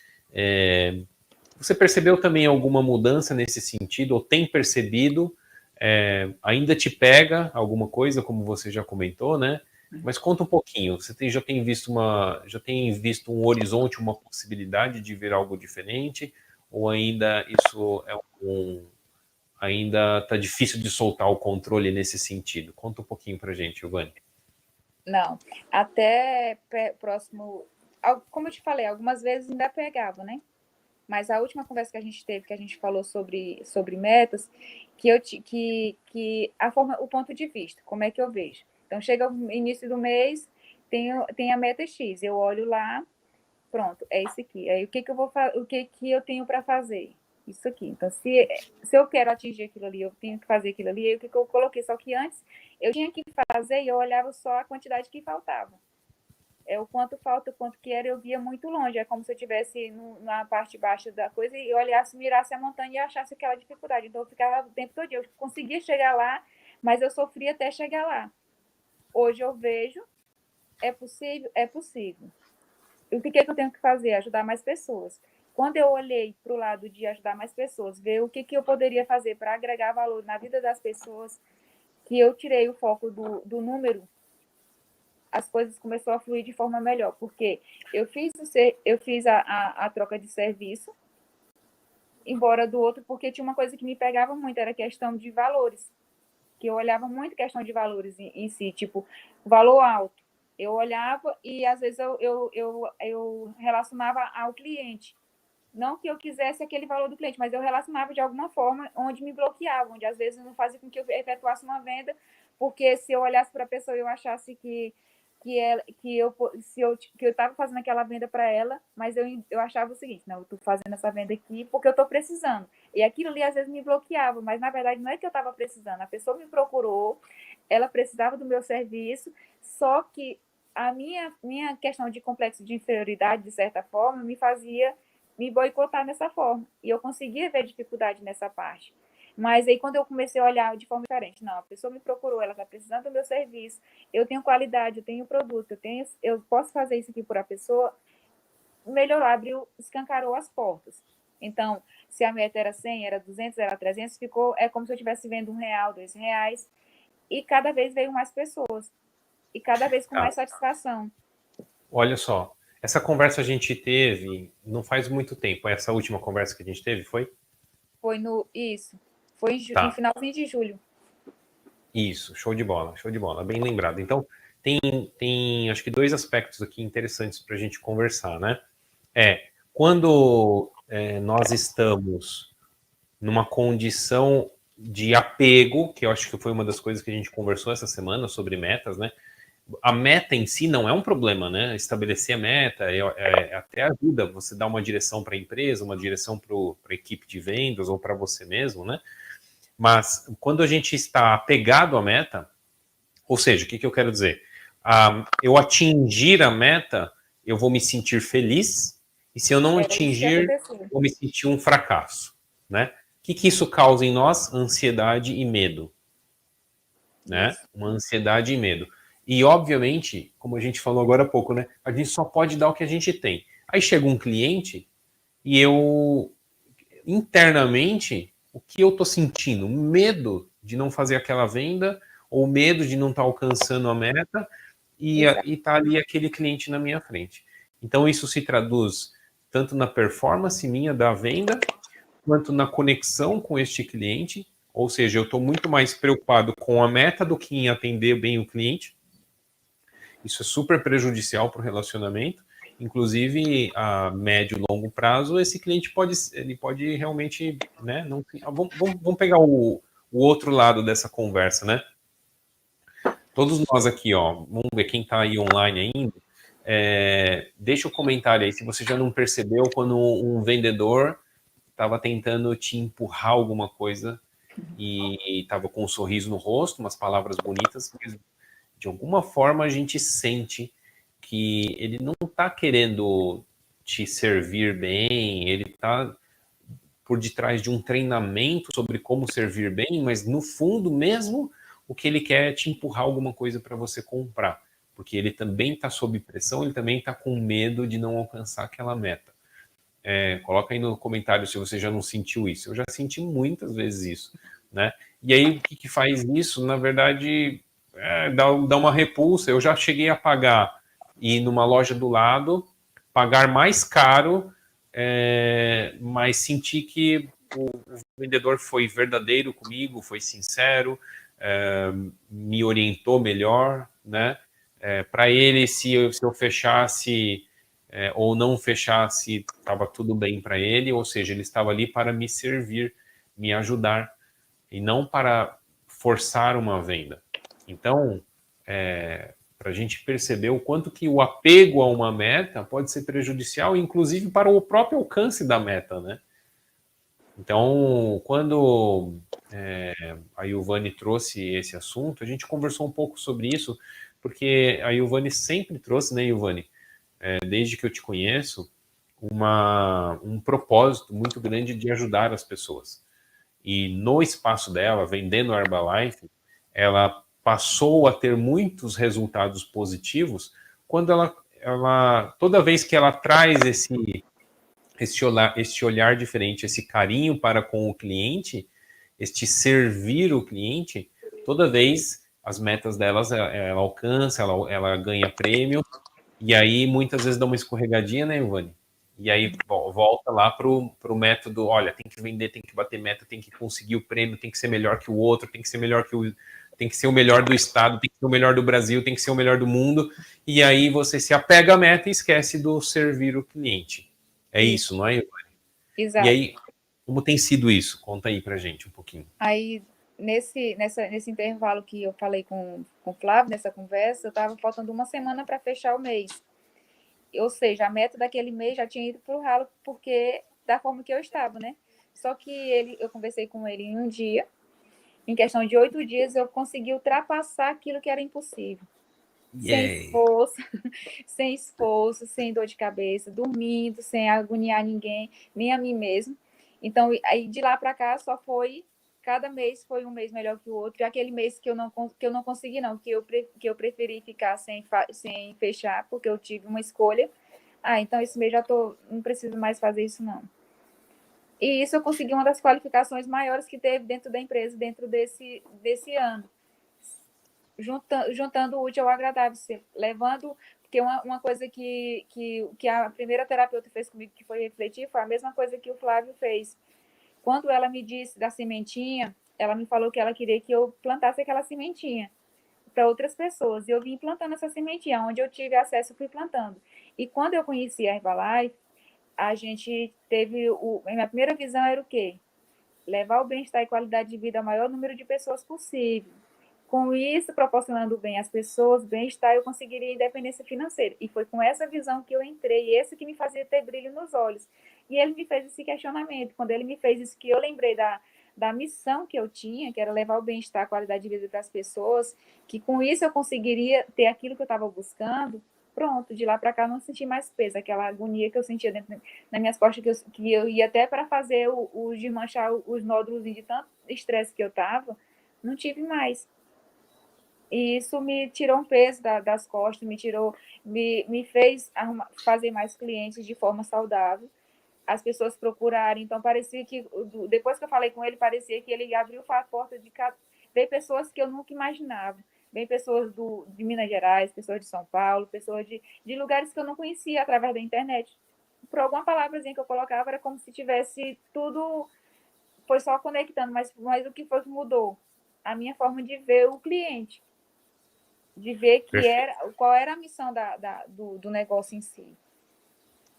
Você percebeu também alguma mudança nesse sentido, ou tem percebido? Ainda te pega alguma coisa, como você já comentou, né? Mas conta um pouquinho. Você já tem visto um horizonte, uma possibilidade de ver algo diferente? Ou ainda isso ainda está difícil de soltar o controle nesse sentido? Conta um pouquinho para a gente, Giovanni. Não, até próximo, como eu te falei, algumas vezes ainda pegava, né? Mas a última conversa que a gente teve, que a gente falou sobre metas, que a forma, o ponto de vista, como é que eu vejo. Então, chega o início do mês, tem a meta X, eu olho lá, pronto, é isso aqui. Aí, o que eu tenho para fazer? Isso aqui. Então, se eu quero atingir aquilo ali, eu tenho que fazer aquilo ali, aí o que eu coloquei? Só que antes, eu tinha que fazer e eu olhava só a quantidade que faltava. O quanto falta, o quanto que era, eu via muito longe. É como se eu estivesse na parte baixa da coisa e eu olhasse, mirasse a montanha e achasse aquela dificuldade. Então, eu ficava o tempo todo. Eu conseguia chegar lá, mas eu sofria até chegar lá. Hoje eu vejo, é possível? É possível. E o que eu tenho que fazer? Ajudar mais pessoas. Quando eu olhei para o lado de ajudar mais pessoas, ver o que eu poderia fazer para agregar valor na vida das pessoas, que eu tirei o foco do número, as coisas começaram a fluir de forma melhor, porque eu fiz a troca de serviço, embora do outro, porque tinha uma coisa que me pegava muito, era a questão de valores, que eu olhava muito questão de valores em si, tipo, valor alto. Eu olhava e, às vezes, eu relacionava ao cliente. Não que eu quisesse aquele valor do cliente, mas eu relacionava de alguma forma onde me bloqueava, onde, às vezes, não fazia com que eu efetuasse uma venda, porque se eu olhasse para a pessoa e eu achasse que eu estava fazendo aquela venda para ela, mas eu achava o seguinte, não, eu estou fazendo essa venda aqui porque eu estou precisando. E aquilo ali às vezes me bloqueava, mas na verdade não é que eu estava precisando. A pessoa me procurou, ela precisava do meu serviço, só que a minha questão de complexo de inferioridade, de certa forma, me fazia me boicotar nessa forma. E eu conseguia ver dificuldade nessa parte. Mas aí, quando eu comecei a olhar de forma diferente, não, a pessoa me procurou, ela está precisando do meu serviço, eu tenho qualidade, eu tenho produto, eu posso fazer isso aqui por a pessoa, melhorou, escancarou as portas. Então, se a meta era 100, era 200, era 300, é como se eu estivesse vendo R$1, R$2, e cada vez veio mais pessoas, e cada vez com mais satisfação. Olha só, essa conversa a gente teve não faz muito tempo, essa última conversa que a gente teve, foi? Foi no no finalzinho de julho. Isso, show de bola, bem lembrado. Então, tem acho que dois aspectos aqui interessantes para a gente conversar, né? Quando nós estamos numa condição de apego, que eu acho que foi uma das coisas que a gente conversou essa semana sobre metas, né? a meta em si não é um problema, né? Estabelecer a meta até ajuda você dar uma direção para a empresa, uma direção para a equipe de vendas ou para você mesmo, né? Mas quando a gente está apegado à meta, ou seja, o que eu quero dizer? Eu atingir a meta, eu vou me sentir feliz, e se eu não Isso que atingir, aconteceu. vou me sentir um fracasso, né? O que isso causa em nós? Ansiedade e medo, né? Isso. Uma ansiedade e medo. E, obviamente, como a gente falou agora há pouco, né? A gente só pode dar o que a gente tem. Aí chega um cliente e eu, internamente, o que eu tô sentindo? Medo de não fazer aquela venda, ou medo de não estar alcançando a meta, e tá ali aquele cliente na minha frente. Então, isso se traduz tanto na performance minha da venda, quanto na conexão com este cliente, ou seja, eu estou muito mais preocupado com a meta do que em atender bem o cliente. Isso é super prejudicial para o relacionamento. Inclusive, a médio e longo prazo, esse cliente pode realmente, né? Não, vamos pegar o outro lado dessa conversa, né? Todos nós aqui, ó, vamos ver quem está aí online ainda. Deixa o comentário aí se você já não percebeu quando um vendedor estava tentando te empurrar alguma coisa e estava com um sorriso no rosto, umas palavras bonitas, mas de alguma forma a gente sente que ele não está querendo te servir bem, ele está por detrás de um treinamento sobre como servir bem, mas no fundo mesmo o que ele quer é te empurrar alguma coisa para você comprar, porque ele também está sob pressão, ele também está com medo de não alcançar aquela meta. Coloca aí no comentário se você já não sentiu isso. Eu já senti muitas vezes isso, né? E aí o que faz isso? Na verdade, dá uma repulsa. Eu já cheguei a pagar e numa loja do lado pagar mais caro, mas senti que o vendedor foi verdadeiro comigo, foi sincero, me orientou melhor, né? Para ele, se eu fechasse ou não fechasse, estava tudo bem para ele, ou seja, ele estava ali para me servir, me ajudar, e não para forçar uma venda. Então, para a gente perceber o quanto que o apego a uma meta pode ser prejudicial, inclusive para o próprio alcance da meta, né? Então, quando a Ilvane trouxe esse assunto, a gente conversou um pouco sobre isso, porque a Ilvane sempre trouxe, né, Ilvane, desde que eu te conheço, um propósito muito grande de ajudar as pessoas. E no espaço dela, vendendo a Herbalife, ela passou a ter muitos resultados positivos quando toda vez que ela traz esse olhar diferente, esse carinho para com o cliente, este servir o cliente, toda vez as metas delas ela alcança, ela ganha prêmio, e aí muitas vezes dá uma escorregadinha, né, Ivani? E aí volta lá pro método, olha, tem que vender, tem que bater meta, tem que conseguir o prêmio, tem que ser melhor que o outro, tem que ser melhor tem que ser o melhor do estado, tem que ser o melhor do Brasil, tem que ser o melhor do mundo. E aí você se apega à meta e esquece do servir o cliente. É isso, não é, Ivani? E Exato. aí, como tem sido isso? Conta aí pra gente um pouquinho. Aí, nesse intervalo que eu falei com o Flávio, nessa conversa, eu estava faltando uma semana para fechar o mês. Ou seja, a meta daquele mês já tinha ido para o ralo, porque da forma que eu estava, né? Só que eu conversei com ele em um dia, em questão de 8 dias, eu consegui ultrapassar aquilo que era impossível. Sem Yay. esforço, sem esforço, sem dor de cabeça, dormindo, sem agoniar ninguém, nem a mim mesmo. Então, aí de lá para cá só foi, cada mês foi um mês melhor que o outro. E aquele mês que eu não consegui, não, que eu preferi ficar sem fechar, porque eu tive uma escolha. Então esse mês não preciso mais fazer isso, não. E isso eu consegui uma das qualificações maiores que teve dentro da empresa, dentro desse ano. Juntando o útil ao agradável, levando. Porque uma coisa que a primeira terapeuta fez comigo, que foi refletir, foi a mesma coisa que o Flávio fez. Quando ela me disse da sementinha, ela me falou que ela queria que eu plantasse aquela sementinha para outras pessoas. E eu vim plantando essa sementinha. Onde eu tive acesso, eu fui plantando. E quando eu conheci a Herbalife, a gente teve. A minha primeira visão era o quê? Levar o bem-estar e qualidade de vida ao maior número de pessoas possível. com isso, proporcionando bem às pessoas, bem-estar, eu conseguiria independência financeira. E foi com essa visão que eu entrei, e esse que me fazia ter brilho nos olhos. E ele me fez esse questionamento. Quando ele me fez isso, que eu lembrei da missão que eu tinha, que era levar o bem-estar, a qualidade de vida para as pessoas, que com isso eu conseguiria ter aquilo que eu estava buscando. Pronto, de lá para cá eu não senti mais peso, aquela agonia que eu sentia dentro nas minhas costas, que eu ia até para fazer o desmanchar os nódulos de tanto estresse que eu estava, não tive mais. E isso me tirou um peso das costas, me fez fazer mais clientes de forma saudável, as pessoas procurarem. Então, parecia que, depois que eu falei com ele, parecia que ele abriu a porta de cada. Veio pessoas que eu nunca imaginava. Vem pessoas de Minas Gerais, pessoas de São Paulo, pessoas de lugares que eu não conhecia através da internet. Por alguma palavrazinha que eu colocava, era como se tivesse tudo. Foi só conectando, mas o que foi que mudou? A minha forma de ver o cliente, de ver qual era a missão do negócio em si.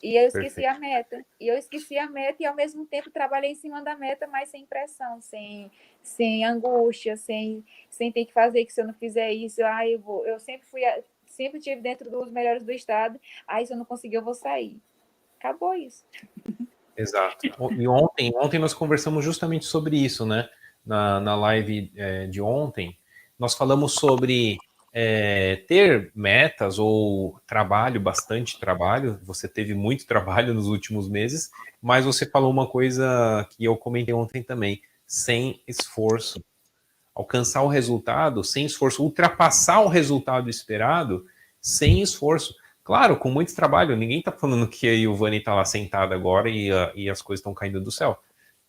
E eu esqueci a meta. E ao mesmo tempo trabalhei em cima da meta, mas sem pressão, sem angústia, sem ter que fazer, que se eu não fizer isso, eu sempre tive dentro dos melhores do estado, aí se eu não conseguir, eu vou sair. Acabou isso. Exato. E ontem nós conversamos justamente sobre isso, né? Na live de ontem, nós falamos sobre ter metas ou trabalho, bastante trabalho. Você teve muito trabalho nos últimos meses, mas você falou uma coisa que eu comentei ontem também: sem esforço. Alcançar o resultado sem esforço, ultrapassar o resultado esperado sem esforço. Claro, com muito trabalho, ninguém está falando que a Ilvani está lá sentada agora e as coisas estão caindo do céu.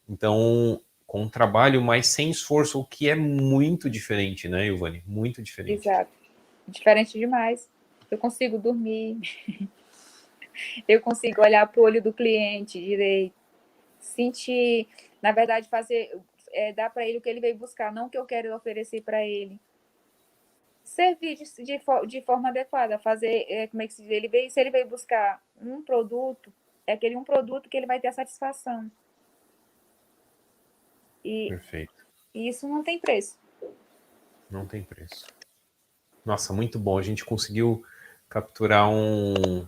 Então, com trabalho, mas sem esforço, o que é muito diferente, né, Ilvani? Muito diferente. Exato. Diferente demais. Eu consigo dormir, eu consigo olhar para o olho do cliente direito, sentir, na verdade, dar para ele o que ele veio buscar, não o que eu quero oferecer para ele. Servir de forma adequada, fazer, como é que se diz? Se ele veio buscar um produto, é aquele um produto que ele vai ter a satisfação. Perfeito. E isso não tem preço. Não tem preço. Nossa, muito bom. A gente conseguiu capturar um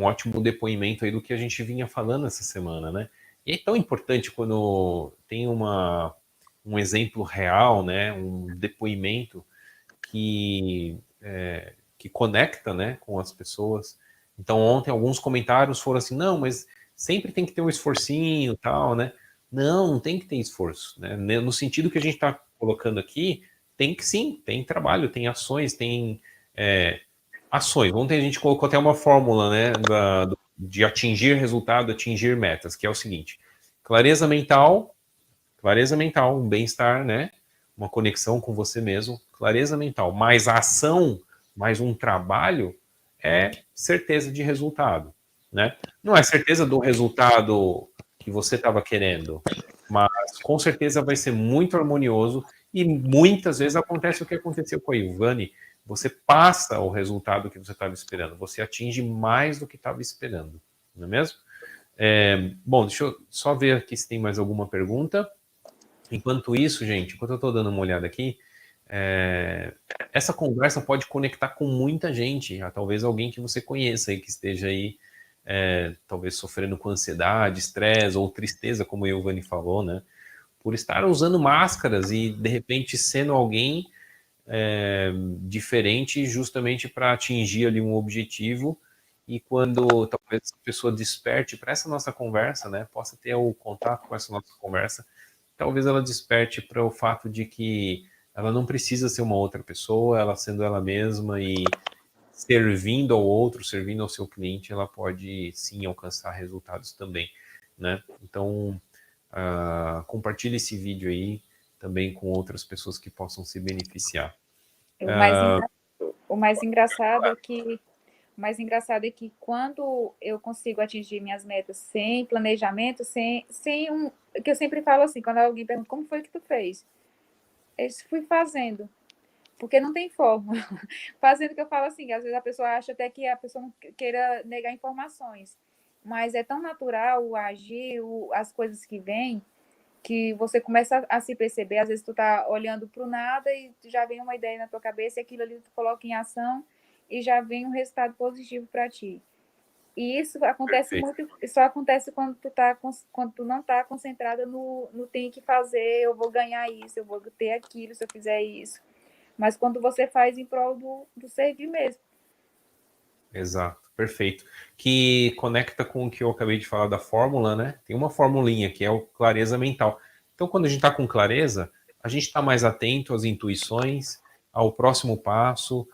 ótimo depoimento aí do que a gente vinha falando essa semana, né? E é tão importante quando tem um exemplo real, né? Um depoimento que conecta, né? Com as pessoas. Então ontem alguns comentários foram assim, não, mas sempre tem que ter um esforcinho, tal, né? Não tem que ter esforço, né? No sentido que a gente está colocando aqui, tem que sim, tem trabalho, tem ações, tem ações. Ontem a gente colocou até uma fórmula, né, de atingir resultado, atingir metas, que é o seguinte: clareza mental, um bem-estar, né, uma conexão com você mesmo, clareza mental, mais ação, mais um trabalho, é certeza de resultado, né? Não é certeza do resultado que você estava querendo, mas com certeza vai ser muito harmonioso e muitas vezes acontece o que aconteceu com a Ivani. Você passa o resultado que você estava esperando, você atinge mais do que estava esperando, não é mesmo? Bom, deixa eu só ver aqui se tem mais alguma pergunta. Enquanto isso, gente, enquanto eu estou dando uma olhada aqui, essa conversa pode conectar com muita gente, talvez alguém que você conheça aí, que esteja aí, talvez sofrendo com ansiedade, estresse ou tristeza, como a Ilvani falou, né? Por estar usando máscaras e, de repente, sendo alguém diferente justamente para atingir ali um objetivo. E quando talvez a pessoa desperte para essa nossa conversa, né, possa ter o contato com essa nossa conversa, talvez ela desperte para o fato de que ela não precisa ser uma outra pessoa, ela sendo ela mesma e servindo ao outro, servindo ao seu cliente, ela pode sim alcançar resultados também, né? Então, compartilhe esse vídeo aí também com outras pessoas que possam se beneficiar. O mais engraçado é que quando eu consigo atingir minhas metas sem planejamento, que eu sempre falo assim, quando alguém pergunta como foi que tu fez? Eu fui fazendo, porque não tem forma. Fazendo que eu falo assim, às vezes a pessoa acha até que a pessoa não queira negar informações, mas é tão natural o agir, as coisas que vêm, que você começa a se perceber, às vezes tu tá olhando para o nada e já vem uma ideia na tua cabeça e aquilo ali tu coloca em ação e já vem um resultado positivo para ti. E isso acontece muito, só acontece quando quando tu não tá concentrada no tem que fazer, eu vou ganhar isso, eu vou ter aquilo se eu fizer isso. Mas quando você faz em prol do servir mesmo. Exato, perfeito. Que conecta com o que eu acabei de falar da fórmula, né? Tem uma formulinha que é o clareza mental. Então, quando a gente está com clareza, a gente está mais atento às intuições, ao próximo passo,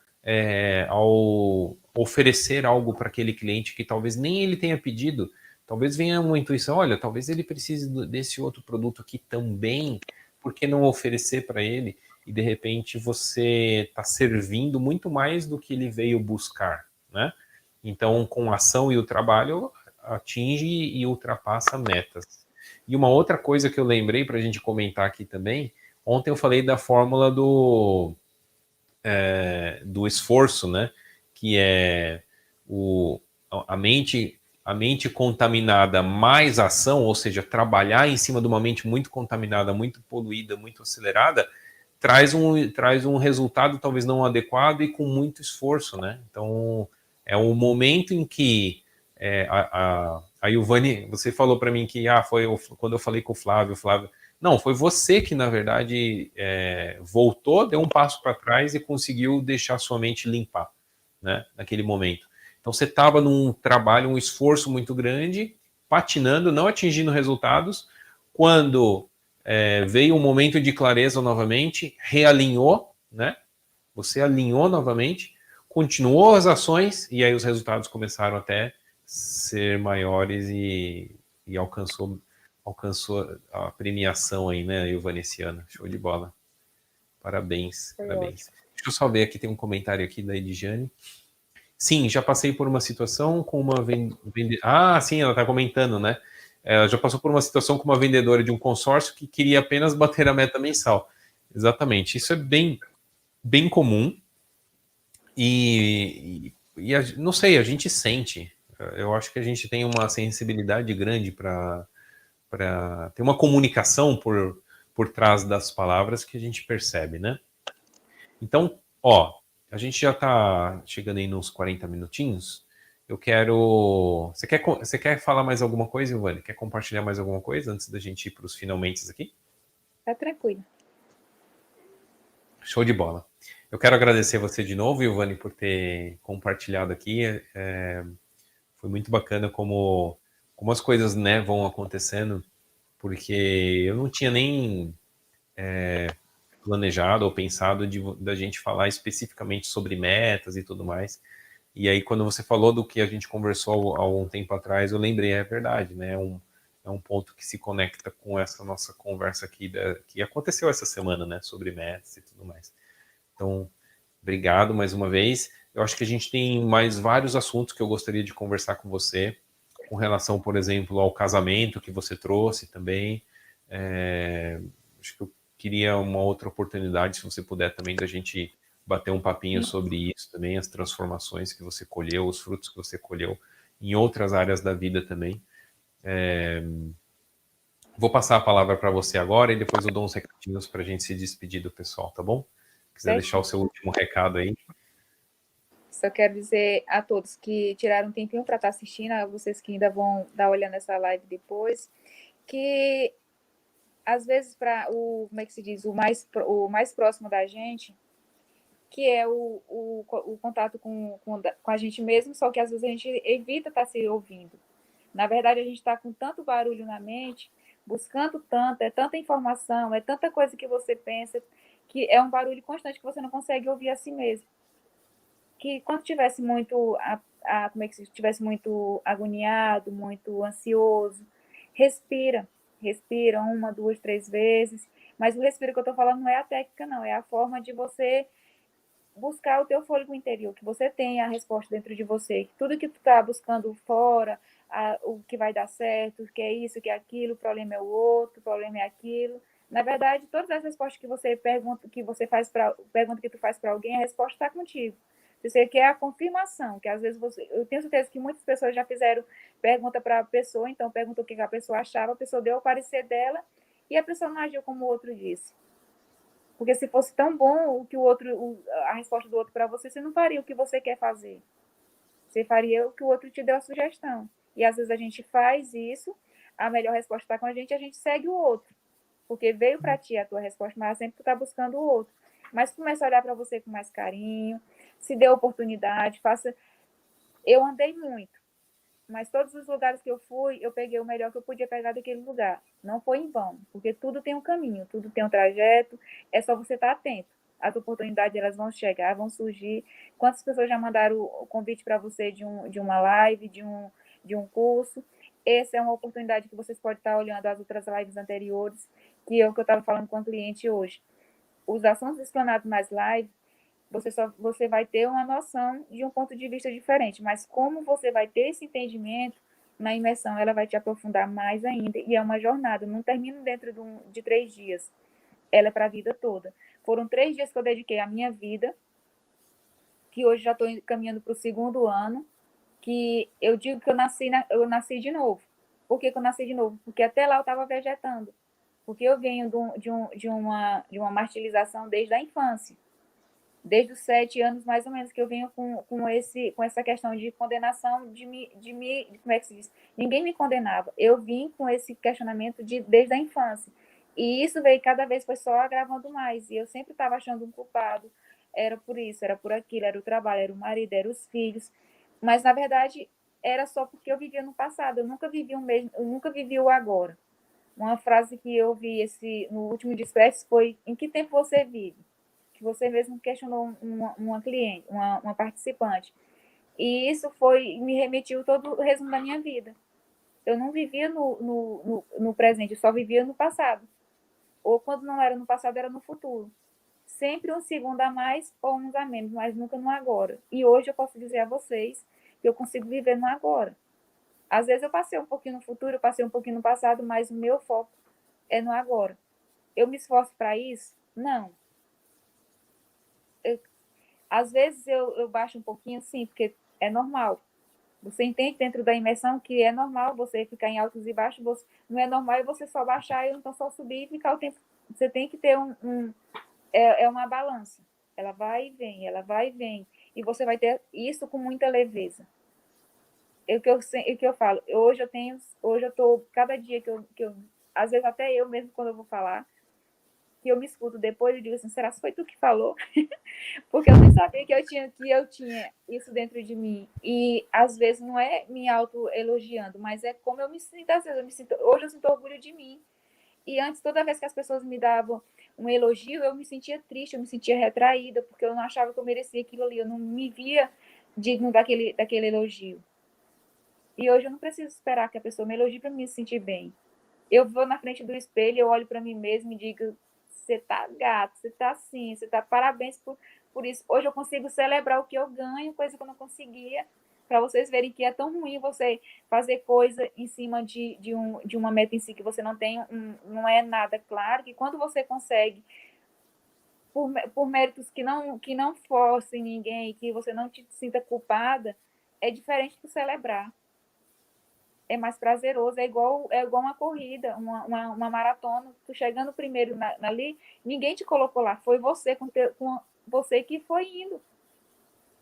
ao oferecer algo para aquele cliente que talvez nem ele tenha pedido. Talvez venha uma intuição, olha, talvez ele precise desse outro produto aqui também, por que não oferecer para ele? E de repente você está servindo muito mais do que ele veio buscar, né? Então, com a ação e o trabalho, atinge e ultrapassa metas. E uma outra coisa que eu lembrei para a gente comentar aqui também, ontem eu falei da fórmula do esforço, né? Que é o, a mente contaminada mais ação, ou seja, trabalhar em cima de uma mente muito contaminada, muito poluída, muito acelerada, traz um resultado talvez não adequado e com muito esforço, né? Então, é o momento em que a Ilvani, você falou para mim que foi quando eu falei com o Flávio, não, foi você que, na verdade, voltou, deu um passo para trás e conseguiu deixar sua mente limpar, né, naquele momento. Então, você estava num trabalho, um esforço muito grande, patinando, não atingindo resultados, quando veio um momento de clareza novamente, realinhou, né? Você alinhou novamente, continuou as ações e aí os resultados começaram até ser maiores e alcançou a premiação aí, né, Ilvanessiana? Show de bola. Parabéns, Foi parabéns. ótimo. Deixa eu só ver aqui, tem um comentário aqui da Edjane. Sim, já passei por uma situação com uma vendedora. Ah, sim, ela está comentando, né? Ela já passou por uma situação com uma vendedora de um consórcio que queria apenas bater a meta mensal. Exatamente. Isso é bem comum não sei, a gente sente. Eu acho que a gente tem uma sensibilidade grande para ter uma comunicação por trás das palavras que a gente percebe, né? Então, ó, a gente já está chegando aí nos 40 minutinhos. Eu quero. Você quer falar mais alguma coisa, Ivane? Quer compartilhar mais alguma coisa antes da gente ir para os finalmente aqui? Tá tranquilo. Show de bola. Eu quero agradecer você de novo, Ivane, por ter compartilhado aqui. Foi muito bacana como as coisas, né, vão acontecendo, porque eu não tinha nem planejado ou pensado da gente falar especificamente sobre metas e tudo mais. E aí, quando você falou do que a gente conversou há algum tempo atrás, eu lembrei, é verdade, né? É um ponto que se conecta com essa nossa conversa aqui, que aconteceu essa semana, né? Sobre metas e tudo mais. Então, obrigado mais uma vez. Eu acho que a gente tem mais vários assuntos que eu gostaria de conversar com você, com relação, por exemplo, ao casamento que você trouxe também. Acho que eu queria uma outra oportunidade, se você puder também, da gente bater um papinho sobre isso também, as transformações que você colheu, os frutos que você colheu em outras áreas da vida também. Vou passar a palavra para você agora e depois eu dou uns recadinhos para a gente se despedir do pessoal, tá bom? Quiser deixar o Certinho. seu último recado aí. Só quero dizer a todos que tiraram um tempinho para estar assistindo, a vocês que ainda vão dar olhando nessa live depois, que às vezes para como é que se diz, o mais próximo da gente, que é o contato com a gente mesmo, só que às vezes a gente evita estar se ouvindo. Na verdade, a gente está com tanto barulho na mente, buscando tanto, é tanta informação, é tanta coisa que você pensa, que é um barulho constante que você não consegue ouvir a si mesmo. Que quando tivesse muito, como é que se estivesse muito agoniado, muito ansioso, respira. Respira uma, duas, três vezes. Mas o respiro que eu estou falando não é a técnica, não. É a forma de você buscar o teu fôlego interior, que você tenha a resposta dentro de você. Que tudo que tu está buscando fora, o que vai dar certo, o que é isso, o que é aquilo, o problema é o outro, o problema é aquilo. Na verdade, todas as respostas que você pergunta, que você faz para pergunta que tu faz para alguém, a resposta está contigo. Se você quer a confirmação, que às vezes eu tenho certeza que muitas pessoas já fizeram pergunta para a pessoa, então perguntou o que a pessoa achava, a pessoa deu o parecer dela e a pessoa não agiu como o outro disse. Porque se fosse tão bom o que o outro, a resposta do outro para você, você não faria o que você quer fazer. Você faria o que o outro te deu a sugestão. E às vezes a gente faz isso, a melhor resposta está com a gente segue o outro. Porque veio para ti a tua resposta, mas sempre tu está buscando o outro. Mas começa a olhar para você com mais carinho, se dê oportunidade, faça. Eu andei muito, mas todos os lugares que eu fui, eu peguei o melhor que eu podia pegar daquele lugar. Não foi em vão, porque tudo tem um caminho, tudo tem um trajeto, é só você estar atento. As oportunidades elas vão chegar, vão surgir. Quantas pessoas já mandaram o convite para você de uma live, de um curso? Essa é uma oportunidade que vocês podem estar olhando as outras lives anteriores, que é o que eu estava falando com a cliente hoje. Os assuntos explanados nas lives, você vai ter uma noção de um ponto de vista diferente, mas como você vai ter esse entendimento na imersão, ela vai te aprofundar mais ainda, e é uma jornada, não termina dentro de 3 dias, ela é para a vida toda. Foram 3 dias que eu dediquei à minha vida, que hoje já estou caminhando para o 2º ano, que eu digo que eu nasci de novo. Por que eu nasci de novo? Porque até lá eu estava vegetando, porque eu venho de uma martirização desde a infância. Desde os 7 anos, mais ou menos, que eu venho com essa questão de condenação, como é que se diz? Ninguém me condenava. Eu vim com esse questionamento desde a infância. E isso veio cada vez, foi só agravando mais. E eu sempre estava achando um culpado. Era por isso, era por aquilo, era o trabalho, era o marido, era os filhos. Mas, na verdade, era só porque eu vivia no passado. Eu nunca vivi eu nunca vivi o agora. Uma frase que eu vi no último Disperse foi: em que tempo você vive? Que você mesmo questionou uma cliente, uma participante. E isso me remetiu todo o resumo da minha vida. Eu não vivia no presente, eu só vivia no passado. Ou quando não era no passado, era no futuro. Sempre um segundo a mais ou uns a menos, mas nunca no agora. E hoje eu posso dizer a vocês que eu consigo viver no agora. Às vezes eu passei um pouquinho no futuro, eu passei um pouquinho no passado, mas o meu foco é no agora. Eu me esforço para isso? Não. Às vezes eu baixo um pouquinho, sim, porque é normal. Você entende dentro da imersão que é normal você ficar em altos e baixos, não é normal você só baixar e então só subir e ficar o tempo. Você tem que ter é uma balança. Ela vai e vem, ela vai e vem. E você vai ter isso com muita leveza. É o que eu falo. Hoje eu tô, cada dia que eu, às vezes até eu mesmo quando eu vou falar, que eu me escuto depois, eu digo assim, será que foi tu que falou? Porque eu nem sabia que eu tinha isso dentro de mim. E às vezes não é me auto-elogiando, mas é como eu me sinto, às vezes hoje eu sinto orgulho de mim. E antes, toda vez que as pessoas me davam um elogio, eu me sentia triste, eu me sentia retraída, porque eu não achava que eu merecia aquilo ali, eu não me via digno daquele elogio. E hoje eu não preciso esperar que a pessoa me elogie para me sentir bem. Eu vou na frente do espelho, eu olho para mim mesma e digo: você tá gato, você tá assim, você tá parabéns por isso. Hoje eu consigo celebrar o que eu ganho, coisa que eu não conseguia, para vocês verem que é tão ruim você fazer coisa em cima de uma meta em si que você não tem, não é nada claro, que quando você consegue, por méritos que não forcem ninguém, que você não te sinta culpada, é diferente do celebrar. É mais prazeroso, é igual uma corrida, uma maratona, tu chegando primeiro ali, ninguém te colocou lá, foi você com você que foi indo.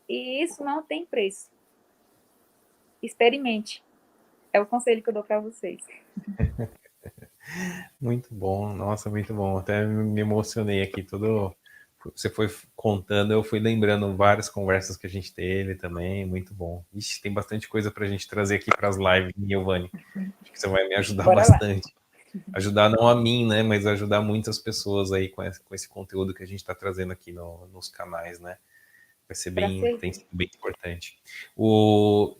E isso não tem preço. Experimente. É o conselho que eu dou para vocês. Muito bom, nossa, muito bom. Até me emocionei aqui, todo. Você foi contando, eu fui lembrando várias conversas que a gente teve também, muito bom. Ixi, tem bastante coisa para a gente trazer aqui para as lives, Giovanni. Acho que você vai me ajudar Bora lá. bastante. Ajudar não a mim, né, mas ajudar muitas pessoas aí com esse conteúdo que a gente está trazendo aqui nos canais, né? Vai ser tem sido bem importante. O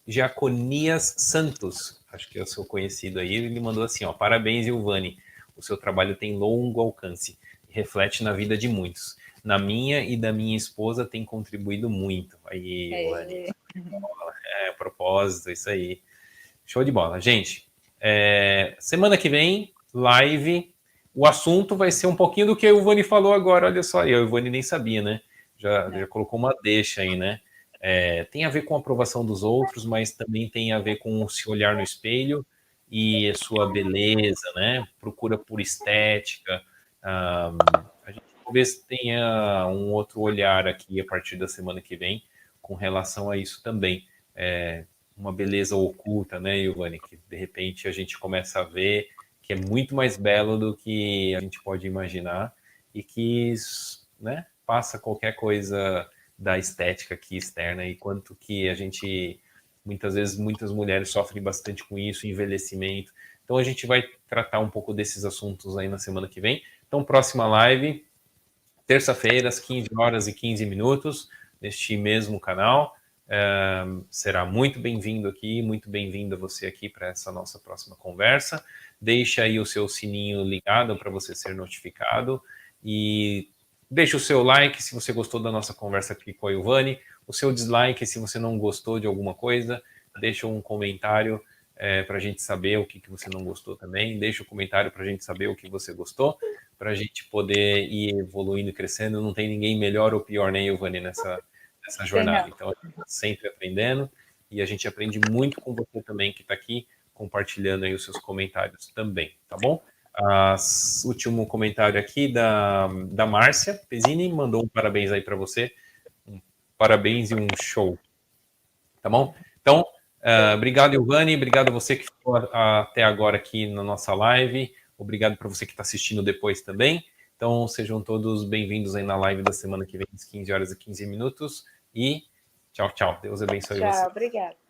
Giaconias Santos, acho que é o seu conhecido aí, ele mandou assim, ó: parabéns, Ilvani, o seu trabalho tem longo alcance e reflete na vida de muitos. Na minha e da minha esposa tem contribuído muito. Aí, Ilvani, propósito, isso aí. Show de bola. Gente, semana que vem, live. O assunto vai ser um pouquinho do que o Ivani falou agora. Olha só, eu, o Ivani nem sabia, né? Já colocou uma deixa aí, né? Tem a ver com a aprovação dos outros, mas também tem a ver com se olhar no espelho e a sua beleza, né? Procura por estética. A gente talvez tenha um outro olhar aqui a partir da semana que vem com relação a isso também. Uma beleza oculta, né, Giovanni? Que de repente a gente começa a ver que é muito mais belo do que a gente pode imaginar e que, né, passa qualquer coisa da estética aqui externa e quanto que a gente, muitas vezes, muitas mulheres sofrem bastante com isso, envelhecimento. Então a gente vai tratar um pouco desses assuntos aí na semana que vem. Então, próxima live, terça-feira, às 15 horas e 15 minutos, neste mesmo canal. Será muito bem-vindo aqui, muito bem-vinda você aqui para essa nossa próxima conversa. Deixa aí o seu sininho ligado para você ser notificado e deixa o seu like se você gostou da nossa conversa aqui com a Giovanni, o seu dislike se você não gostou de alguma coisa, deixa um comentário para a gente saber o que você não gostou também, deixa um comentário para a gente saber o que você gostou, para a gente poder ir evoluindo e crescendo. Não tem ninguém melhor ou pior, né, Giovanni, nessa jornada. Então, a gente está sempre aprendendo e a gente aprende muito com você também que está aqui compartilhando aí os seus comentários também, tá bom? Último comentário aqui da Márcia Pesini, mandou um parabéns aí para você, um parabéns e um show, tá bom? Então, obrigado, Giovanni, obrigado a você que ficou até agora aqui na nossa live, obrigado para você que está assistindo depois também. Então, sejam todos bem-vindos aí na live da semana que vem, às 15 horas e 15 minutos. E tchau, tchau. Deus abençoe você. Tchau, obrigada.